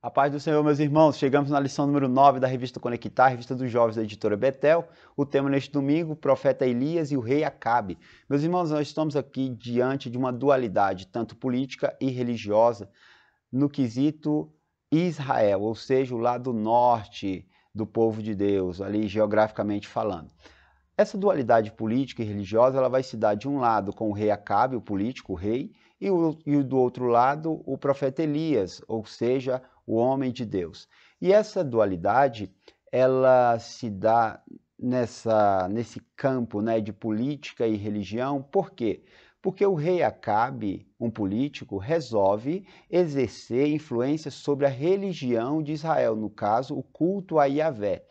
A paz do Senhor, meus irmãos. Chegamos na lição número 9 da revista Conectar, revista dos jovens da editora Betel. O tema neste domingo, o profeta Elias e o rei Acabe. Meus irmãos, nós estamos aqui diante de uma dualidade, tanto política e religiosa, no quesito Israel, ou seja, o lado norte do povo de Deus, ali geograficamente falando. Essa dualidade política e religiosa ela vai se dar de um lado com o rei Acabe, o político, o rei, e do outro lado o profeta Elias, ou seja, o homem de Deus. E essa dualidade ela se dá nesse campo, né, de política e religião. Por quê? Porque o rei Acabe, um político, resolve exercer influência sobre a religião de Israel, no caso, o culto a Yahvé.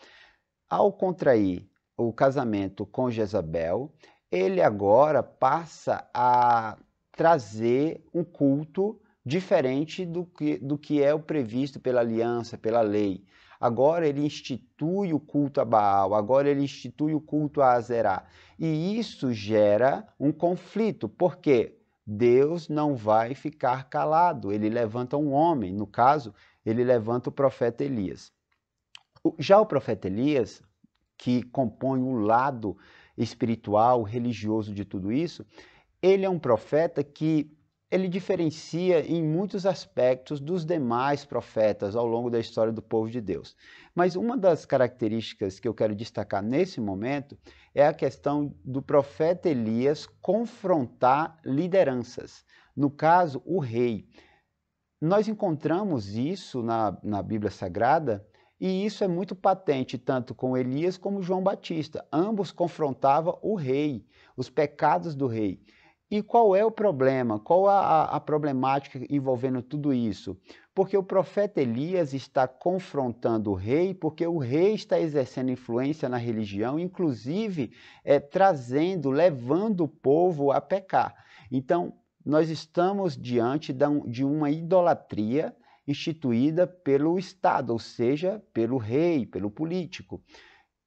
Ao contrair o casamento com Jezabel, ele agora passa a trazer um culto diferente do que é o previsto pela aliança, pela lei. Agora ele institui o culto a Baal, agora ele institui o culto a Azerá. E isso gera um conflito, porque Deus não vai ficar calado, ele levanta um homem, no caso, ele levanta o profeta Elias. Já o profeta Elias, que compõe o lado espiritual, religioso de tudo isso, ele é um profeta que ele diferencia em muitos aspectos dos demais profetas ao longo da história do povo de Deus. Mas uma das características que eu quero destacar nesse momento é a questão do profeta Elias confrontar lideranças. No caso, o rei. Nós encontramos isso na Bíblia Sagrada e isso é muito patente tanto com Elias como João Batista. Ambos confrontavam o rei, os pecados do rei. E qual é o problema? Qual a problemática envolvendo tudo isso? Porque o profeta Elias está confrontando o rei, porque o rei está exercendo influência na religião, inclusive trazendo, levando o povo a pecar. Então, nós estamos diante de uma idolatria instituída pelo Estado, ou seja, pelo rei, pelo político.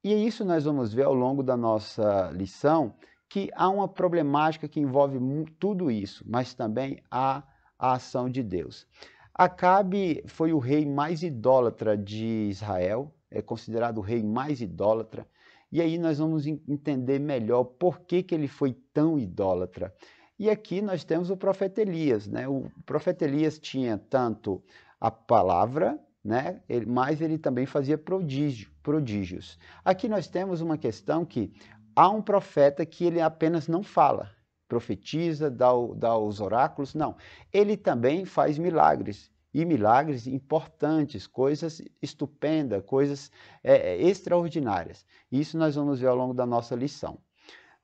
E isso nós vamos ver ao longo da nossa lição, que há uma problemática que envolve tudo isso, mas também há a ação de Deus. Acabe foi o rei mais idólatra de Israel, é considerado o rei mais idólatra, e aí nós vamos entender melhor por que ele foi tão idólatra. E aqui nós temos o profeta Elias, né? O profeta Elias tinha tanto a palavra, né? Mas ele também fazia prodígios. Aqui nós temos uma questão que há um profeta que ele apenas não fala, profetiza, dá os oráculos, não. Ele também faz milagres, e milagres importantes, coisas estupendas, coisas extraordinárias. Isso nós vamos ver ao longo da nossa lição.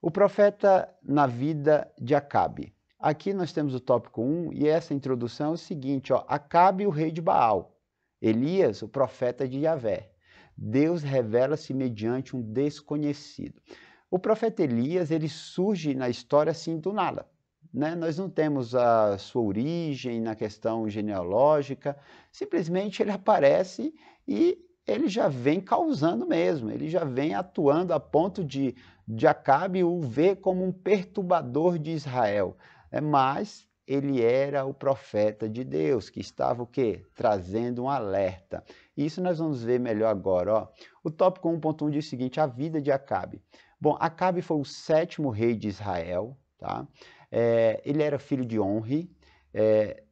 O profeta na vida de Acabe. Aqui nós temos o tópico 1 e essa introdução é o seguinte, ó, Acabe, o rei de Baal. Elias, o profeta de Yahvé. Deus revela-se mediante um desconhecido. O profeta Elias, ele surge na história assim do nada, né? Nós não temos a sua origem na questão genealógica, simplesmente ele aparece e ele já vem causando mesmo, ele já vem atuando a ponto de Acabe o ver como um perturbador de Israel. Mas ele era o profeta de Deus, que estava o quê? Trazendo um alerta. Isso nós vamos ver melhor agora. Ó. O tópico 1.1 diz o seguinte, a vida de Acabe. Bom, Acabe foi o 7º rei de Israel, tá? Ele era filho de Onri,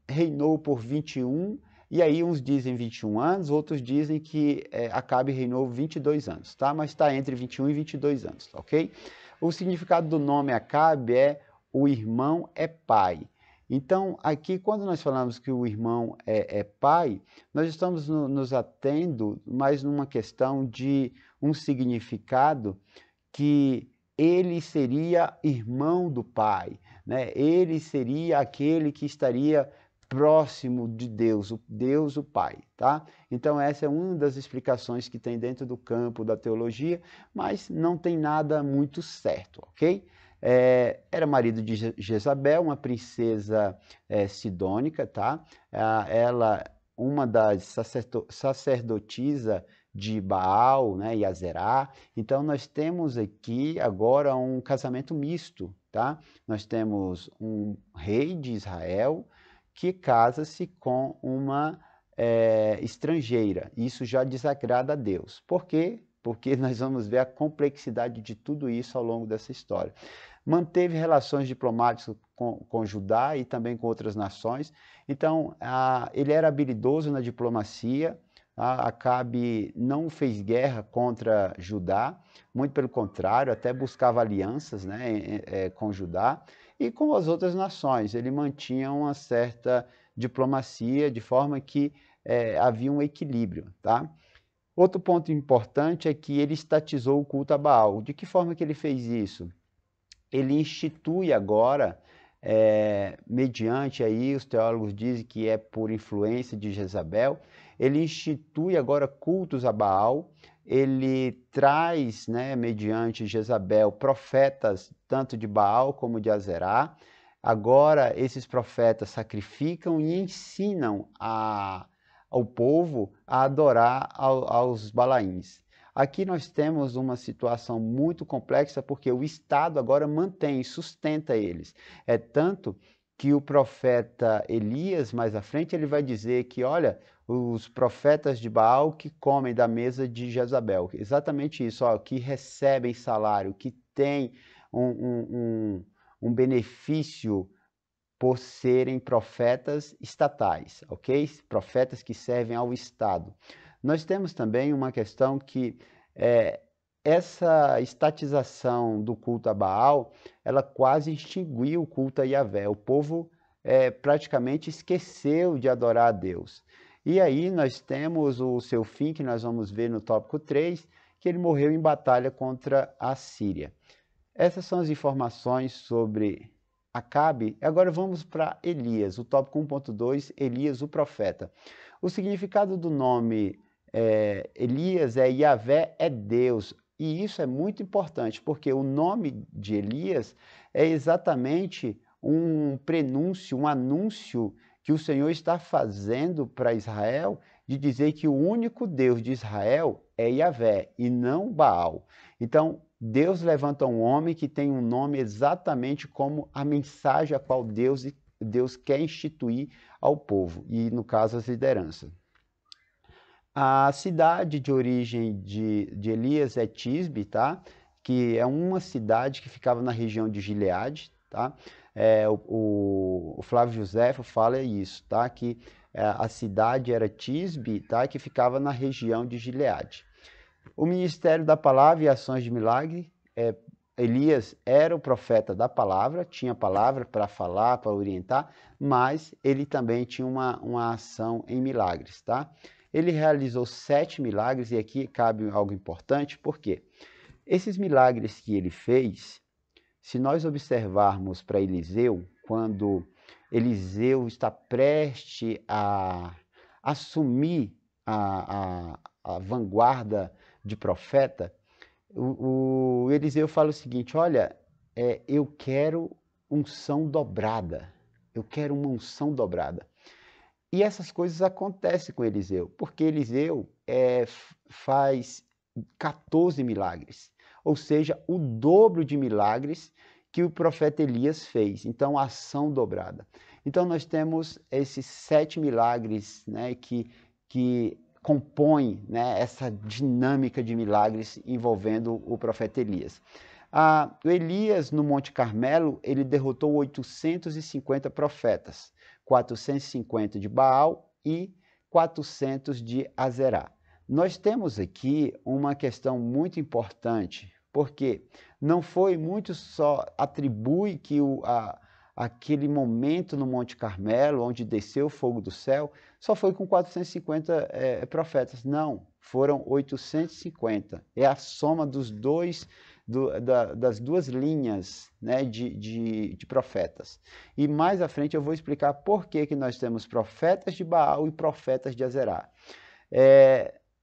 reinou por 21, e aí uns dizem 21 anos, outros dizem que Acabe reinou 22 anos, tá? Mas está entre 21 e 22 anos, ok? O significado do nome Acabe é o irmão é pai. Então, aqui, quando nós falamos que o irmão é pai, nós estamos nos atendo mais numa questão de um significado que ele seria irmão do pai, né? Ele seria aquele que estaria próximo de Deus o Pai, tá? Então essa é uma das explicações que tem dentro do campo da teologia, mas não tem nada muito certo, ok? Era marido de Jezabel, uma princesa sidônica, tá? Ela, uma das sacerdotisas de Baal, né, e Azerá. Então nós temos aqui agora um casamento misto, tá? Nós temos um rei de Israel que casa-se com uma estrangeira. Isso já desagrada a Deus. Por quê? Porque nós vamos ver a complexidade de tudo isso ao longo dessa história. Manteve relações diplomáticas com Judá e também com outras nações. Então, ele era habilidoso na diplomacia. Acabe não fez guerra contra Judá, muito pelo contrário, até buscava alianças, né, com Judá e com as outras nações. Ele mantinha uma certa diplomacia, de forma que havia um equilíbrio, tá? Outro ponto importante é que ele estatizou o culto a Baal. De que forma que ele fez isso? Ele institui agora, mediante aí, os teólogos dizem que é por influência de Jezabel, ele institui agora cultos a Baal, ele traz, né, mediante Jezabel, profetas tanto de Baal como de Azerá. Agora esses profetas sacrificam e ensinam ao povo a adorar aos Balaíns. Aqui nós temos uma situação muito complexa porque o Estado agora mantém, sustenta eles. É tanto que o profeta Elias, mais à frente, ele vai dizer que, olha, os profetas de Baal que comem da mesa de Jezabel. Exatamente isso, ó, que recebem salário, que têm um benefício por serem profetas estatais, ok? Profetas que servem ao Estado. Nós temos também uma questão que essa estatização do culto a Baal, ela quase extinguiu o culto a Yahvé. O povo praticamente esqueceu de adorar a Deus. E aí nós temos o seu fim, que nós vamos ver no tópico 3, que ele morreu em batalha contra a Síria. Essas são as informações sobre Acabe. Agora vamos para Elias, o tópico 1.2, Elias o profeta. O significado do nome Elias é Yahvé é Deus, e isso é muito importante, porque o nome de Elias é exatamente um prenúncio, um anúncio que o Senhor está fazendo para Israel, de dizer que o único Deus de Israel é Yahvé e não Baal. Então, Deus levanta um homem que tem um nome exatamente como a mensagem a qual Deus quer instituir ao povo, e no caso as lideranças. A cidade de origem de Elias é Tisbe, tá? Que é uma cidade que ficava na região de Gileade, tá? O Flávio Josefo fala isso, tá? Que a cidade era Tisbe, tá? Que ficava na região de Gileade. O ministério da palavra e ações de milagre, Elias era o profeta da palavra, tinha palavra para falar, para orientar, mas ele também tinha uma ação em milagres, tá? Ele realizou 7 milagres, e aqui cabe algo importante, porque esses milagres que ele fez, se nós observarmos para Eliseu, quando Eliseu está prestes a assumir a vanguarda de profeta, o Eliseu fala o seguinte, olha, eu quero unção dobrada, eu quero uma unção dobrada. E essas coisas acontecem com Eliseu, porque Eliseu faz 14 milagres, ou seja, o dobro de milagres que o profeta Elias fez. Então, ação dobrada. Então, nós temos esses 7 milagres, né, que compõem, né, essa dinâmica de milagres envolvendo o profeta Elias. O Elias, no Monte Carmelo, ele derrotou 850 profetas. 450 de Baal e 400 de Azerá. Nós temos aqui uma questão muito importante, porque não foi muito só atribui que aquele momento no Monte Carmelo, onde desceu o fogo do céu, só foi com 450 profetas. Não, foram 850. É a soma dos das duas linhas, né, de profetas. E mais à frente eu vou explicar por que nós temos profetas de Baal e profetas de Azerá.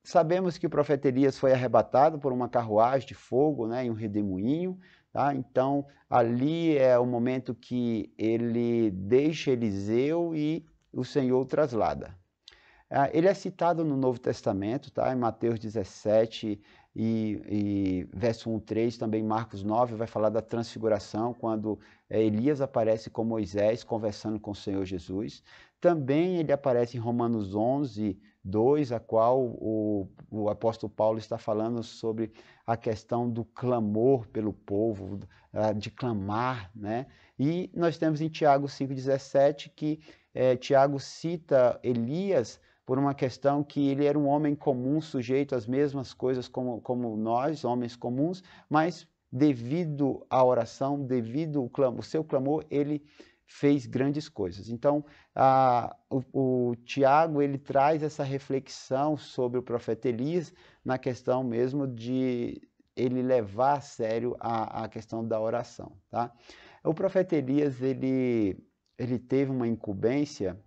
Sabemos que o profeta Elias foi arrebatado por uma carruagem de fogo, né, em um redemoinho. Tá? Então, ali é o momento que ele deixa Eliseu e o Senhor o traslada. Ele é citado no Novo Testamento, tá? Em Mateus 17, e verso 1, 3, também Marcos 9 vai falar da transfiguração, quando Elias aparece com Moisés conversando com o Senhor Jesus. Também ele aparece em Romanos 11, 2, a qual o apóstolo Paulo está falando sobre a questão do clamor pelo povo, de clamar, né? E nós temos em Tiago 5,17 que Tiago cita Elias por uma questão que ele era um homem comum, sujeito às mesmas coisas como nós, homens comuns, mas devido à oração, devido ao seu clamor, ele fez grandes coisas. Então, o Tiago, ele traz essa reflexão sobre o profeta Elias na questão mesmo de ele levar a sério a questão da oração, tá? O profeta Elias, ele teve uma incumbência,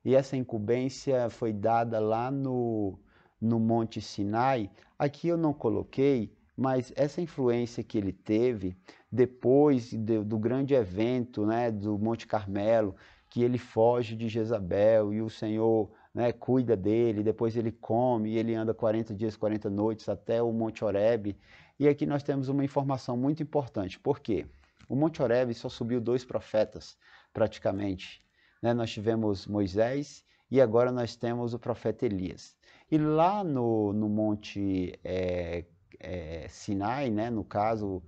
e essa incumbência foi dada lá no Monte Sinai. Aqui eu não coloquei, mas essa influência que ele teve depois do grande evento, né, do Monte Carmelo, que ele foge de Jezabel e o Senhor, né, cuida dele, depois ele come e ele anda 40 dias, 40 noites até o Monte Horebe. E aqui nós temos uma informação muito importante. Por quê? O Monte Horebe só subiu 2 profetas, praticamente. Nós tivemos Moisés e agora nós temos o profeta Elias. E lá no Monte Sinai, né, no caso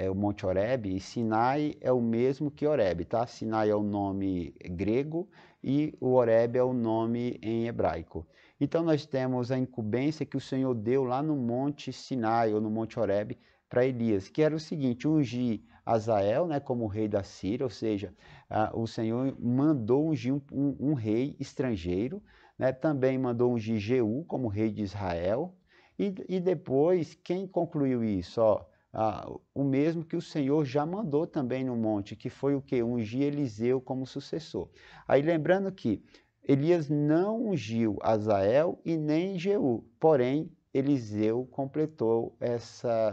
o Monte Horebe, e Sinai é o mesmo que Horebe, tá? Sinai é o nome grego e o Horebe é o nome em hebraico. Então nós temos a incumbência que o Senhor deu lá no Monte Sinai ou no Monte Horebe para Elias, que era o seguinte: ungir Azael, né, como rei da Síria, ou seja, o Senhor mandou ungir um rei estrangeiro, né, também mandou ungir Jeú como rei de Israel, e depois, quem concluiu isso? O mesmo que o Senhor já mandou também no monte, que foi o que? Ungir Eliseu como sucessor. Aí lembrando que Elias não ungiu Azael e nem Jeú, porém Eliseu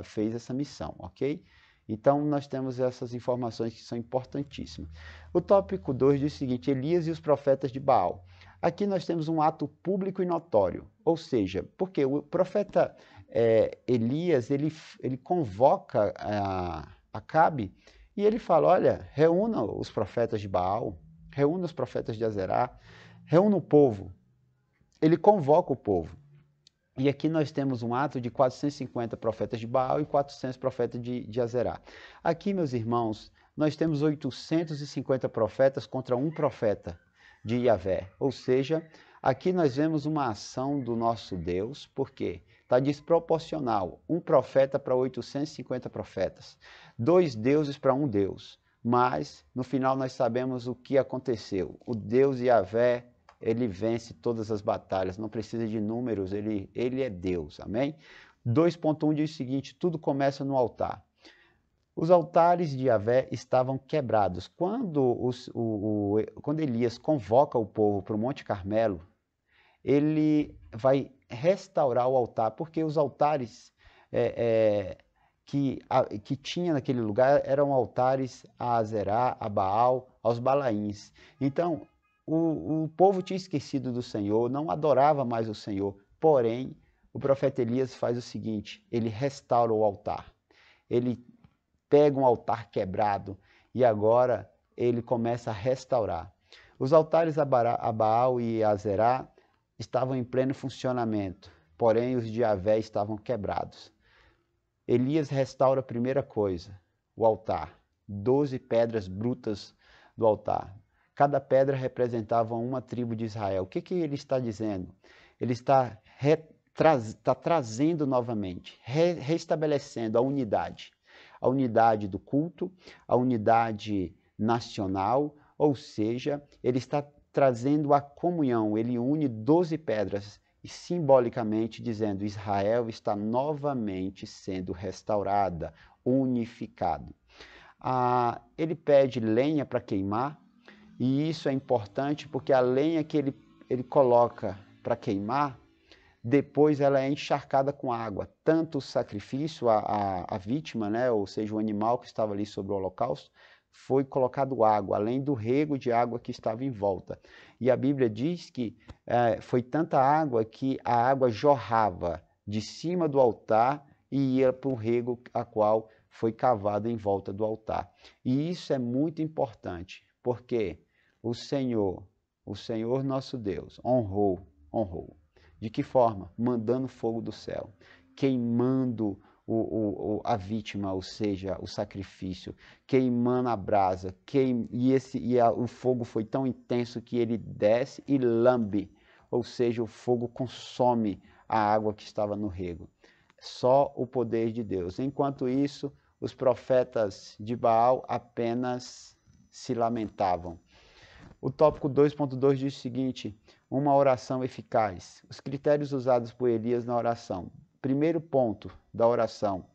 fez essa missão, ok? Então nós temos essas informações que são importantíssimas. O tópico 2 diz o seguinte: Elias e os profetas de Baal. Aqui nós temos um ato público e notório, ou seja, porque o profeta Elias, ele convoca Acabe e ele fala: olha, reúna os profetas de Baal, reúna os profetas de Azerá, reúna o povo. Ele convoca o povo. E aqui nós temos um ato de 450 profetas de Baal e 400 profetas de Azerá. Aqui, meus irmãos, nós temos 850 profetas contra um profeta de Yahvé. Ou seja, aqui nós vemos uma ação do nosso Deus, porque está desproporcional. Um profeta para 850 profetas. 2 deuses para um Deus. Mas, no final, nós sabemos o que aconteceu. O Deus Yahvé, ele vence todas as batalhas, não precisa de números, ele é Deus, amém? 2.1 diz o seguinte: tudo começa no altar. Os altares de Yahvé estavam quebrados. Quando Elias convoca o povo para o Monte Carmelo, ele vai restaurar o altar, porque os altares que tinha naquele lugar eram altares a Azerá, a Baal, aos Balaíns. Então, o povo tinha esquecido do Senhor, não adorava mais o Senhor, porém, o profeta Elias faz o seguinte: ele restaura o altar. Ele pega um altar quebrado e agora ele começa a restaurar. Os altares a Baal e a Azerá estavam em pleno funcionamento, porém os de Yahvé estavam quebrados. Elias restaura a primeira coisa, o altar. 12 pedras brutas do altar. Cada pedra representava uma tribo de Israel. O que ele está dizendo? Ele está trazendo novamente, restabelecendo a unidade do culto, a unidade nacional, ou seja, ele está trazendo a comunhão. Ele une 12 pedras e simbolicamente dizendo: Israel está novamente sendo restaurada, unificado. Ele pede lenha para queimar, e isso é importante porque a lenha que ele coloca para queimar, depois ela é encharcada com água. Tanto o sacrifício, a vítima, né, ou seja, o animal que estava ali sobre o holocausto, foi colocado água, além do rego de água que estava em volta. E a Bíblia diz que foi tanta água que a água jorrava de cima do altar e ia para o rego a qual foi cavado em volta do altar. E isso é muito importante, porque o Senhor nosso Deus, honrou. De que forma? Mandando fogo do céu, queimando a vítima, ou seja, o sacrifício, queimando a brasa, o fogo foi tão intenso que ele desce e lambe, ou seja, o fogo consome a água que estava no rego. Só o poder de Deus. Enquanto isso, os profetas de Baal apenas se lamentavam. O tópico 2.2 diz o seguinte: uma oração eficaz. Os critérios usados por Elias na oração. Primeiro ponto da oração: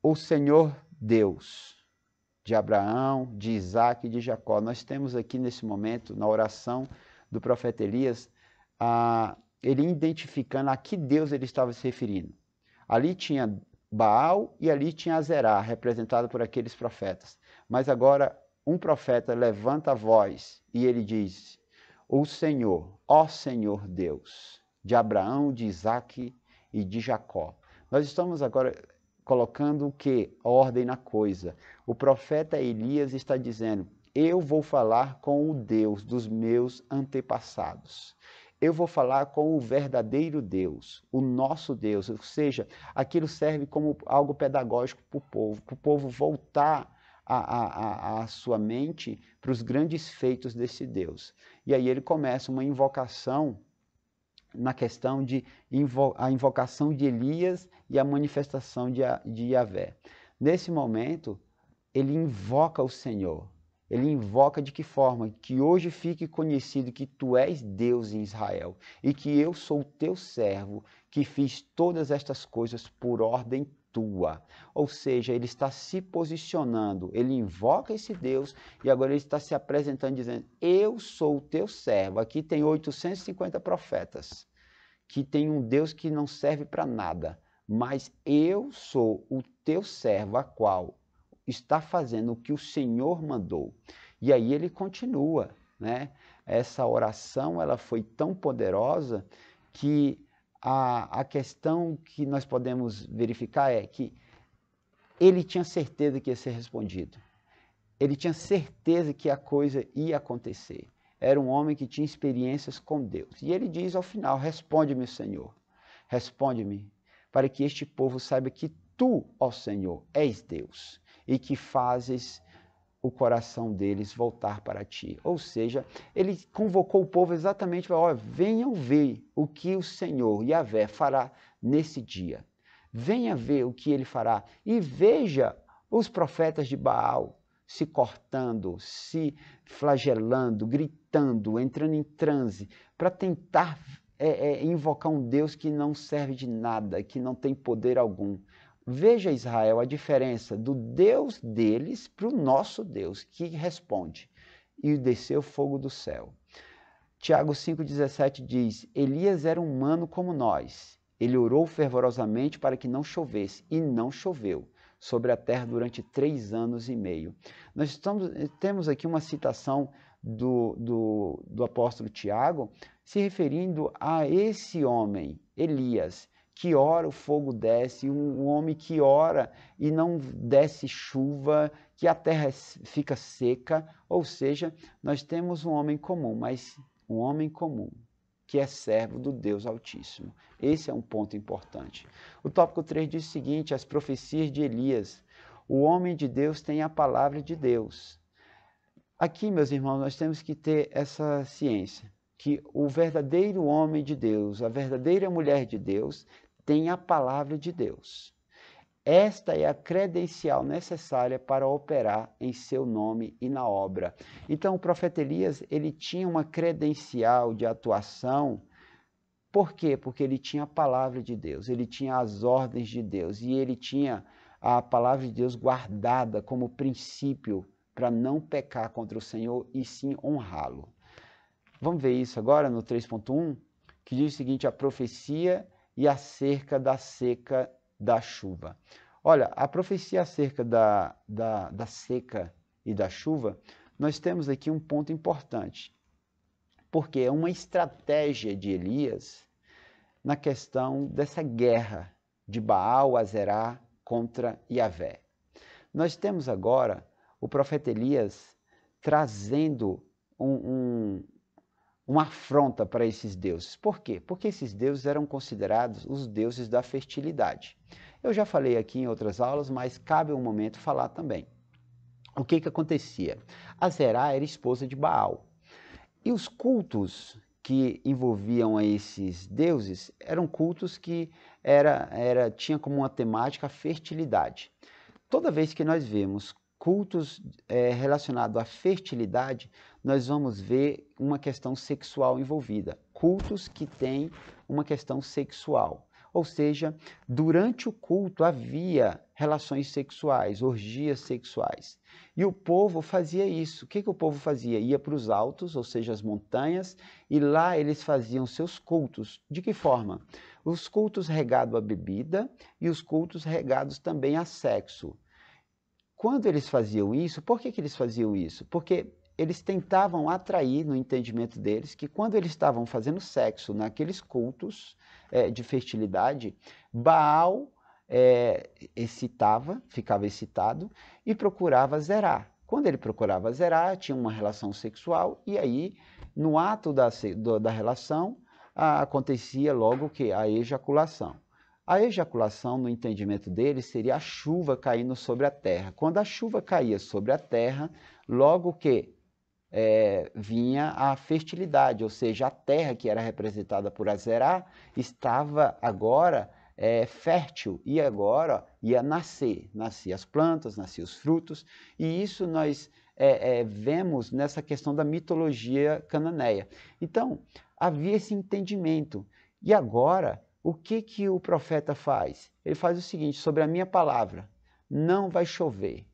o Senhor Deus de Abraão, de Isaac e de Jacó. Nós temos aqui nesse momento, na oração do profeta Elias, ele identificando a que Deus ele estava se referindo. Ali tinha Baal e ali tinha Azerá, representado por aqueles profetas. Mas agora um profeta levanta a voz e ele diz: o Senhor, ó Senhor Deus, de Abraão, de Isaac e de Jacó. Nós estamos agora colocando o que? Ordem na coisa. O profeta Elias está dizendo: eu vou falar com o Deus dos meus antepassados. Eu vou falar com o verdadeiro Deus, o nosso Deus. Ou seja, aquilo serve como algo pedagógico para o povo voltar a sua mente para os grandes feitos desse Deus. E aí ele começa uma invocação na questão a invocação de Elias e a manifestação de Yahvé. Nesse momento, ele invoca o Senhor. Ele invoca de que forma? Que hoje fique conhecido que tu és Deus em Israel e que eu sou o teu servo, que fiz todas estas coisas por ordem tua. Ou seja, ele está se posicionando, ele invoca esse Deus e agora ele está se apresentando dizendo: eu sou o teu servo. Aqui tem 850 profetas, que tem um Deus que não serve para nada, mas eu sou o teu servo, a qual está fazendo o que o Senhor mandou. E aí ele continua, né? Essa oração ela foi tão poderosa que a questão que nós podemos verificar é que ele tinha certeza que ia ser respondido. Ele tinha certeza que a coisa ia acontecer. Era um homem que tinha experiências com Deus. E ele diz ao final: responde-me, Senhor, responde-me, para que este povo saiba que tu, ó Senhor, és Deus e que fazes o coração deles voltar para ti. Ou seja, ele convocou o povo exatamente para: ó, venham ver o que o Senhor, Yahvé, fará nesse dia. Venha ver o que ele fará. E veja os profetas de Baal se cortando, se flagelando, gritando, entrando em transe, para tentar invocar um Deus que não serve de nada, que não tem poder algum. Veja, Israel, a diferença do Deus deles para o nosso Deus, que responde: e desceu fogo do céu. Tiago 5,17 diz: Elias era humano como nós. Ele orou fervorosamente para que não chovesse, e não choveu sobre a terra durante 3 anos e meio. Nós temos aqui uma citação do apóstolo Tiago, se referindo a esse homem, Elias, que ora o fogo desce, um homem que ora e não desce chuva, que a terra fica seca. Ou seja, nós temos um homem comum, mas um homem comum que é servo do Deus Altíssimo. Esse é um ponto importante. O tópico 3 diz o seguinte: as profecias de Elias. O homem de Deus tem a palavra de Deus. Aqui, meus irmãos, nós temos que ter essa ciência, que o verdadeiro homem de Deus, a verdadeira mulher de Deus, tem a palavra de Deus. Esta é a credencial necessária para operar em seu nome e na obra. Então, o profeta Elias, ele tinha uma credencial de atuação. Por quê? Porque ele tinha a palavra de Deus, ele tinha as ordens de Deus e ele tinha a palavra de Deus guardada como princípio para não pecar contra o Senhor e sim honrá-lo. Vamos ver isso agora no 3.1, que diz o seguinte: a profecia e acerca da seca da chuva. Olha, a profecia acerca da seca e da chuva, nós temos aqui um ponto importante, porque é uma estratégia de Elias na questão dessa guerra de Baal, Azerá contra Yahvé. Nós temos agora o profeta Elias trazendo uma afronta para esses deuses. Por quê? Porque esses deuses eram considerados os deuses da fertilidade. Eu já falei aqui em outras aulas, mas cabe um momento falar também. O que acontecia? Azerá era esposa de Baal. E os cultos que envolviam esses deuses eram cultos que tinha como uma temática a fertilidade. Toda vez que nós vemos cultos relacionados à fertilidade, nós vamos ver uma questão sexual envolvida. Cultos que têm uma questão sexual. Ou seja, durante o culto havia relações sexuais, orgias sexuais. E o povo fazia isso. O que o povo fazia? Ia para os altos, ou seja, as montanhas, e lá eles faziam seus cultos. De que forma? Os cultos regados à bebida e os cultos regados também a sexo. Quando eles faziam isso, por que eles faziam isso? Porque eles tentavam atrair, no entendimento deles, que quando eles estavam fazendo sexo naqueles cultos de fertilidade, Baal ficava excitado e procurava zerar. Quando ele procurava zerar, tinha uma relação sexual e aí, no ato da relação, acontecia logo que a ejaculação. A ejaculação, no entendimento deles, seria a chuva caindo sobre a terra. Quando a chuva caía sobre a terra, logo que vinha a fertilidade, ou seja, a terra que era representada por Azerá estava agora fértil e agora ia nascer as plantas, nascer os frutos, e isso nós vemos nessa questão da mitologia cananeia. Então, havia esse entendimento, e agora, o que o profeta faz? Ele faz o seguinte, sobre a minha palavra, não vai chover,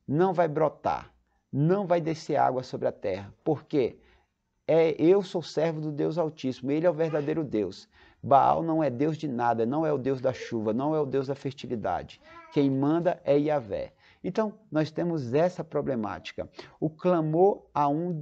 não vai brotar, não vai descer água sobre a terra, porque eu sou servo do Deus Altíssimo, ele é o verdadeiro Deus. Baal não é Deus de nada, não é o Deus da chuva, não é o Deus da fertilidade. Quem manda é Yahvé. Então, nós temos essa problemática, o clamor a um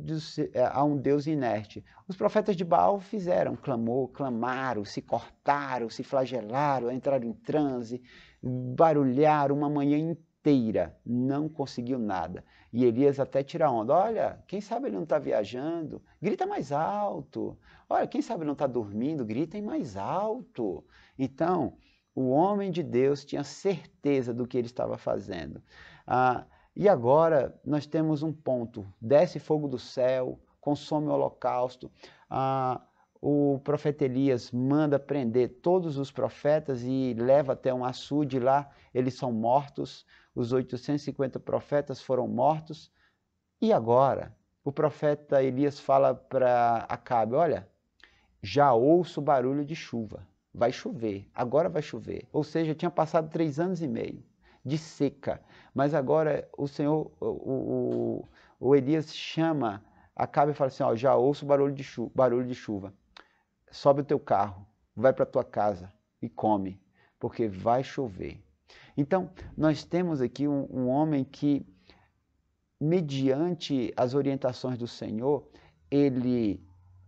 Deus inerte. Os profetas de Baal fizeram clamor, clamaram, se cortaram, se flagelaram, entraram em transe, barulharam uma manhã inteira, não conseguiu nada. E Elias até tira onda, olha, quem sabe ele não está viajando, grita mais alto. Olha, quem sabe ele não está dormindo, gritem mais alto. Então, o homem de Deus tinha certeza do que ele estava fazendo. E agora nós temos um ponto, desce fogo do céu, consome o holocausto, o profeta Elias manda prender todos os profetas e leva até um açude lá, eles são mortos, os 850 profetas foram mortos, e agora o profeta Elias fala para Acabe, olha, já ouço barulho de chuva, vai chover, agora vai chover, ou seja, tinha passado 3 anos e meio de seca, mas agora o Senhor, o Elias chama Acabe e fala assim, ó, já ouço barulho de chuva, sobe o teu carro, vai para a tua casa e come, porque vai chover. Então, nós temos aqui um homem que, mediante as orientações do Senhor, ele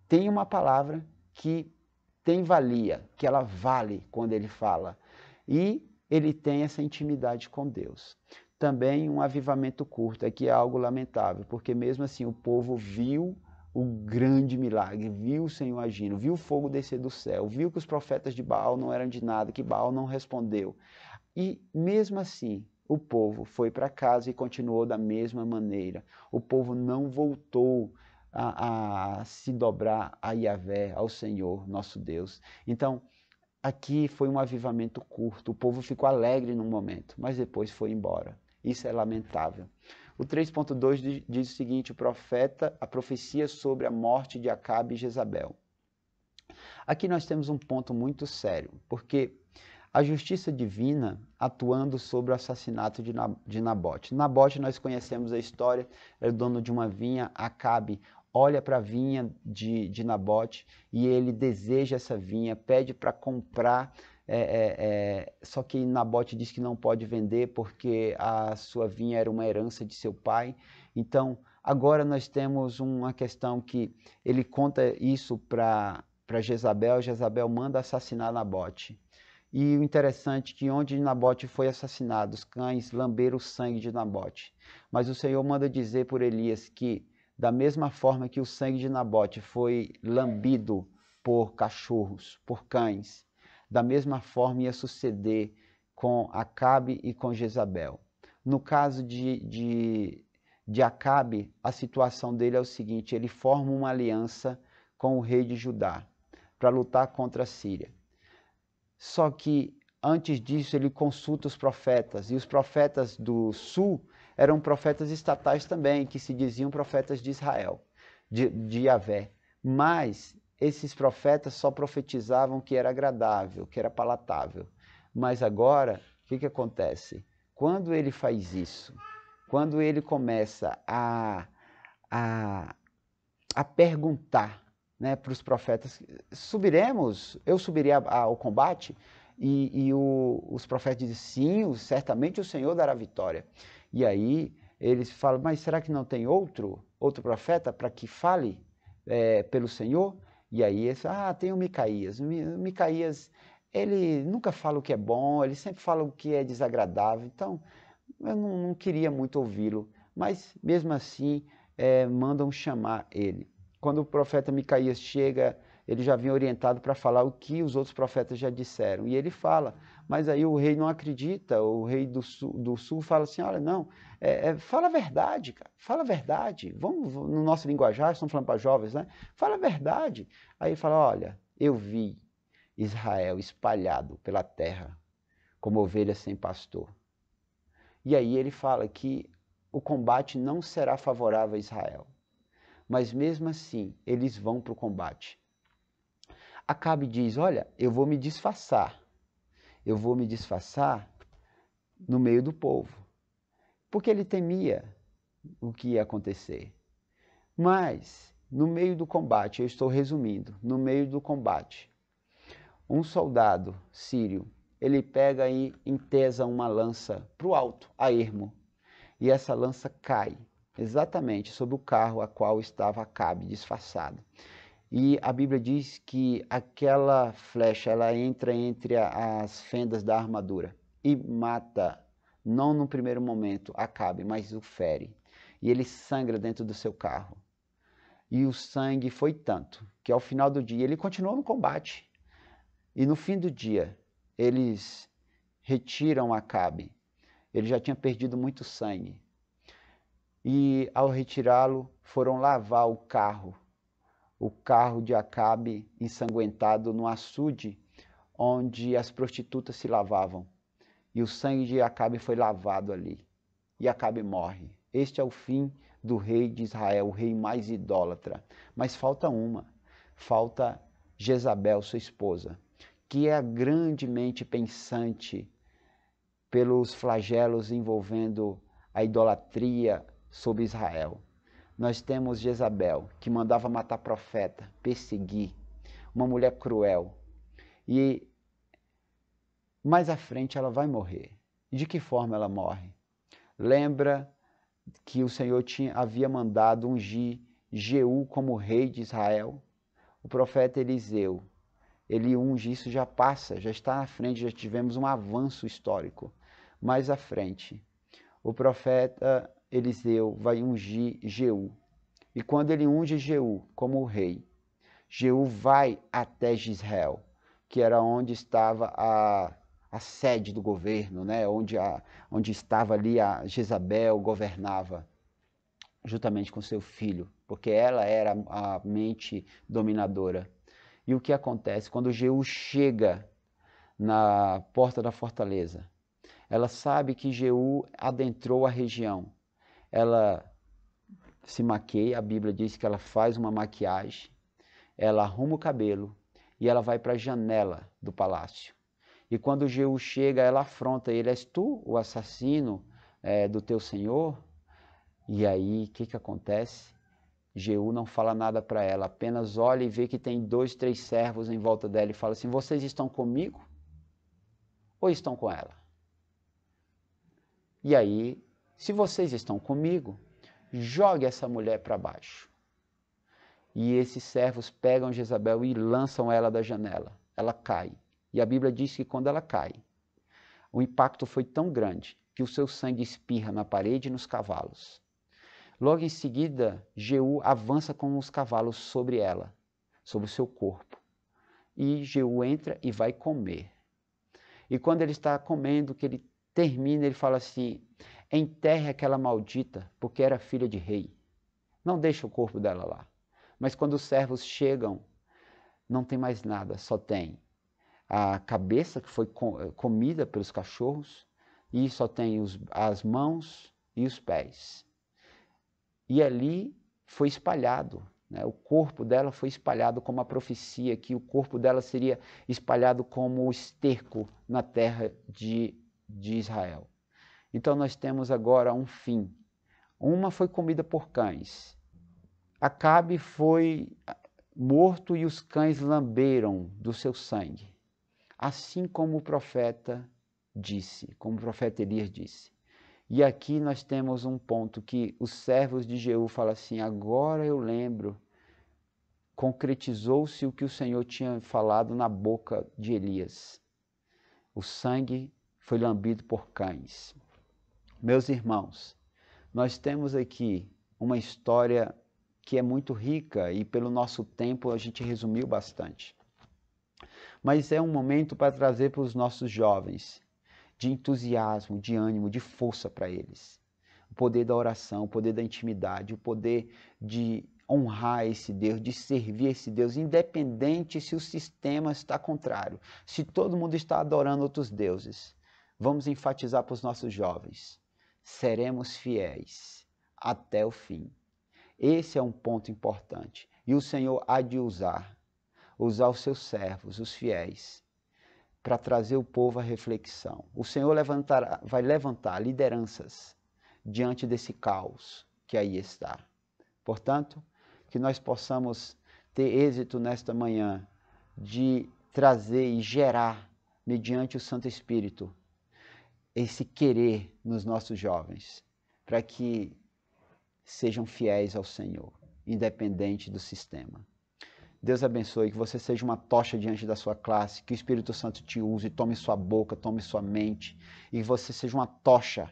tem uma palavra que tem valia, que ela vale quando ele fala. E ele tem essa intimidade com Deus. Também um avivamento curto, aqui é algo lamentável, porque mesmo assim o povo viu o grande milagre, viu o Senhor agindo, viu o fogo descer do céu, viu que os profetas de Baal não eram de nada, que Baal não respondeu. E mesmo assim, o povo foi para casa e continuou da mesma maneira. O povo não voltou a se dobrar a Yahvé, ao Senhor, nosso Deus. Então, aqui foi um avivamento curto, o povo ficou alegre num momento, mas depois foi embora. Isso é lamentável. O 3.2 diz o seguinte, a profecia sobre a morte de Acabe e Jezabel. Aqui nós temos um ponto muito sério, porque a justiça divina atuando sobre o assassinato de Nabote. Nabote, nós conhecemos a história, é o dono de uma vinha, Acabe olha para a vinha de Nabote e ele deseja essa vinha, pede para comprar, só que Nabote diz que não pode vender porque a sua vinha era uma herança de seu pai. Então, agora nós temos uma questão que ele conta isso para para Jezabel, Jezabel manda assassinar Nabote. E o interessante é que onde Nabote foi assassinado, os cães lamberam o sangue de Nabote. Mas o Senhor manda dizer por Elias que, da mesma forma que o sangue de Nabote foi lambido por cachorros, por cães, da mesma forma ia suceder com Acabe e com Jezabel. No caso de Acabe, a situação dele é o seguinte: ele forma uma aliança com o rei de Judá para lutar contra a Síria. Só que antes disso ele consulta os profetas, e os profetas do sul eram profetas estatais também, que se diziam profetas de Israel, de Yahvé. Mas esses profetas só profetizavam que era agradável, que era palatável. Mas agora, o que acontece? Quando ele faz isso, quando ele começa a perguntar, né, para os profetas, eu subirei ao combate? Os profetas dizem, sim, certamente o Senhor dará vitória. E aí eles falam, mas será que não tem outro profeta para que fale pelo Senhor? E aí eles falam, tem o Micaías. Micaías, ele nunca fala o que é bom, ele sempre fala o que é desagradável, então eu não queria muito ouvi-lo. Mas mesmo assim, mandam chamar ele. Quando o profeta Micaías chega, ele já vinha orientado para falar o que os outros profetas já disseram. E ele fala, mas aí o rei não acredita, o rei do sul fala assim, olha, não, fala a verdade, cara, fala a verdade. Vamos, no nosso linguajar, estamos falando para jovens, né? Fala a verdade. Aí ele fala, olha, eu vi Israel espalhado pela terra, como ovelha sem pastor. E aí ele fala que o combate não será favorável a Israel. Mas mesmo assim, eles vão para o combate. Acabe diz, olha, eu vou me disfarçar no meio do povo, porque ele temia o que ia acontecer. Mas, no meio do combate, eu estou resumindo, no meio do combate, um soldado sírio, ele pega e entesa uma lança para o alto, a ermo, e essa lança cai exatamente sobre o carro a qual estava Acabe disfarçado. E a Bíblia diz que aquela flecha ela entra entre as fendas da armadura e mata, não no primeiro momento Acabe, mas o fere. E ele sangra dentro do seu carro. E o sangue foi tanto que ao final do dia ele continuou no combate. E no fim do dia eles retiram Acabe. Ele já tinha perdido muito sangue. E ao retirá-lo, foram lavar o carro de Acabe ensanguentado no açude onde as prostitutas se lavavam. E o sangue de Acabe foi lavado ali. E Acabe morre. Este é o fim do rei de Israel, o rei mais idólatra. Mas falta Jezabel, sua esposa, que é grandemente pensante pelos flagelos envolvendo a idolatria sobre Israel. Nós temos Jezabel, que mandava matar profeta, perseguir, uma mulher cruel. E mais à frente ela vai morrer. De que forma ela morre? Lembra que o Senhor havia mandado ungir Jeú como rei de Israel? O profeta Eliseu, ele unge, isso já passa, já está na frente, já tivemos um avanço histórico. Mais à frente, o profeta Eliseu vai ungir Jeú. E quando ele unge Jeú como rei, Jeú vai até Jezreel, que era onde estava a sede do governo, né? onde estava ali a Jezabel governava, juntamente com seu filho, porque ela era a mente dominadora. E o que acontece? Quando Jeú chega na porta da fortaleza, ela sabe que Jeú adentrou a região. Ela se maqueia, a Bíblia diz que ela faz uma maquiagem, ela arruma o cabelo e ela vai para a janela do palácio. E quando Jeú chega, ela afronta ele, és tu o assassino do teu senhor? E aí, o que acontece? Jeú não fala nada para ela, apenas olha e vê que tem 2, 3 servos em volta dela e fala assim, vocês estão comigo ou estão com ela? E aí, se vocês estão comigo, jogue essa mulher para baixo. e esses servos pegam Jezabel e lançam ela da janela. Ela cai. E a Bíblia diz que quando ela cai, o impacto foi tão grande que o seu sangue espirra na parede e nos cavalos. Logo em seguida, Jeú avança com os cavalos sobre ela, sobre o seu corpo. E Jeú entra e vai comer. E quando ele está comendo, que ele termina, ele fala assim: enterre aquela maldita, porque era filha de rei. Não deixa o corpo dela lá. Mas quando os servos chegam, não tem mais nada, só tem a cabeça que foi comida pelos cachorros, e só tem as mãos e os pés. E ali foi espalhado, né? O corpo dela foi espalhado como a profecia, que o corpo dela seria espalhado como o esterco na terra de Israel. Então nós temos agora um fim. Uma foi comida por cães. Acabe foi morto e os cães lamberam do seu sangue. Assim como o profeta disse, como o profeta Elias disse. E aqui nós temos um ponto que os servos de Jeú falam assim: agora eu lembro, concretizou-se o que o Senhor tinha falado na boca de Elias. O sangue foi lambido por cães. Meus irmãos, nós temos aqui uma história que é muito rica e pelo nosso tempo a gente resumiu bastante. Mas é um momento para trazer para os nossos jovens de entusiasmo, de ânimo, de força para eles. O poder da oração, o poder da intimidade, o poder de honrar esse Deus, de servir esse Deus, independente se o sistema está contrário, se todo mundo está adorando outros deuses. Vamos enfatizar para os nossos jovens: seremos fiéis até o fim. Esse é um ponto importante. E o Senhor há de usar os seus servos, os fiéis, para trazer o povo à reflexão. O Senhor vai levantar lideranças diante desse caos que aí está. Portanto, que nós possamos ter êxito nesta manhã de trazer e gerar, mediante o Santo Espírito, esse querer nos nossos jovens, para que sejam fiéis ao Senhor, independente do sistema. Deus abençoe, que você seja uma tocha diante da sua classe, que o Espírito Santo te use, tome sua boca, tome sua mente, e você seja uma tocha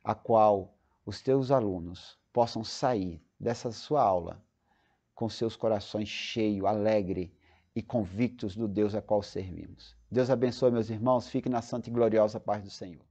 a qual os teus alunos possam sair dessa sua aula com seus corações cheios, alegres e convictos do Deus a qual servimos. Deus abençoe, meus irmãos, fique na santa e gloriosa paz do Senhor.